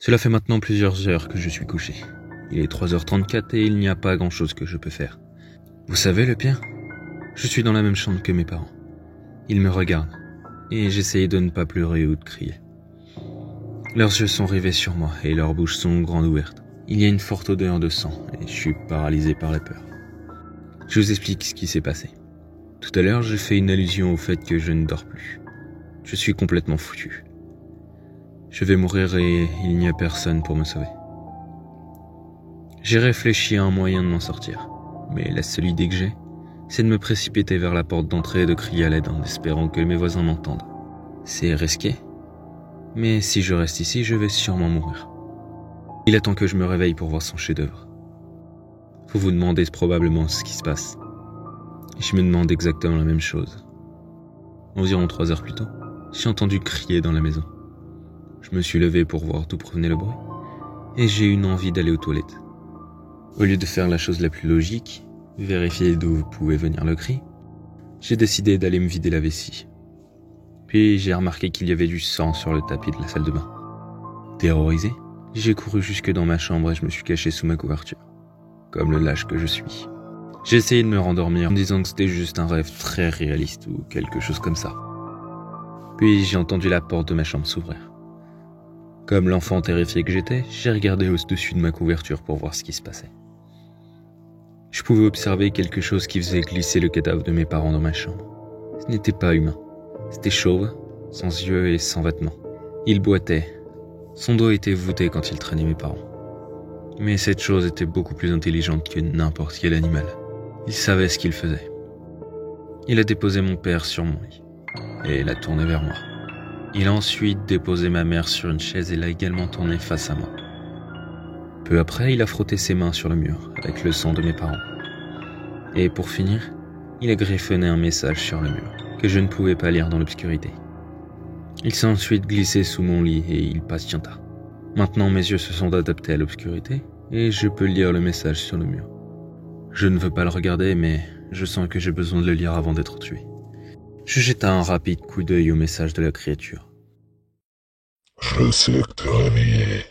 Cela fait maintenant plusieurs heures que je suis couché. Il est 3h34 et il n'y a pas grand-chose que je peux faire. Vous savez le pire ? Je suis dans la même chambre que mes parents. Ils me regardent et j'essaye de ne pas pleurer ou de crier. Leurs yeux sont rivés sur moi et leurs bouches sont grandes ouvertes. Il y a une forte odeur de sang et je suis paralysé par la peur. Je vous explique ce qui s'est passé. Tout à l'heure, j'ai fait une allusion au fait que je ne dors plus. Je suis complètement foutu. Je vais mourir et il n'y a personne pour me sauver. J'ai réfléchi à un moyen de m'en sortir, mais la seule idée que j'ai, c'est de me précipiter vers la porte d'entrée et de crier à l'aide en espérant que mes voisins m'entendent. C'est risqué, mais si je reste ici, je vais sûrement mourir. Il attend que je me réveille pour voir son chef-d'œuvre. Vous vous demandez probablement ce qui se passe. Je me demande exactement la même chose. Environ 3 heures plus tôt, j'ai entendu crier dans la maison. Je me suis levé pour voir d'où provenait le bruit, et j'ai eu une envie d'aller aux toilettes. Au lieu de faire la chose la plus logique, vérifier d'où pouvait venir le cri, j'ai décidé d'aller me vider la vessie. Puis j'ai remarqué qu'il y avait du sang sur le tapis de la salle de bain. Terrorisé, j'ai couru jusque dans ma chambre et je me suis caché sous ma couverture, comme le lâche que je suis. J'ai essayé de me rendormir en me disant que c'était juste un rêve très réaliste ou quelque chose comme ça. Puis j'ai entendu la porte de ma chambre s'ouvrir. Comme l'enfant terrifié que j'étais, j'ai regardé au-dessus de ma couverture pour voir ce qui se passait. Je pouvais observer quelque chose qui faisait glisser le cadavre de mes parents dans ma chambre. Ce n'était pas humain. C'était chauve, sans yeux et sans vêtements. Il boitait. Son dos était voûté quand il traînait mes parents. Mais cette chose était beaucoup plus intelligente que n'importe quel animal. Il savait ce qu'il faisait. Il a déposé mon père sur mon lit et l'a tourné vers moi. Il a ensuite déposé ma mère sur une chaise et l'a également tournée face à moi. Peu après, il a frotté ses mains sur le mur avec le sang de mes parents. Et pour finir, il a griffonné un message sur le mur que je ne pouvais pas lire dans l'obscurité. Il s'est ensuite glissé sous mon lit et il patienta. Maintenant, mes yeux se sont adaptés à l'obscurité et je peux lire le message sur le mur. Je ne veux pas le regarder, mais je sens que j'ai besoin de le lire avant d'être tué. Je jeta un rapide coup d'œil au message de la créature. Je sais que t'es réveillé.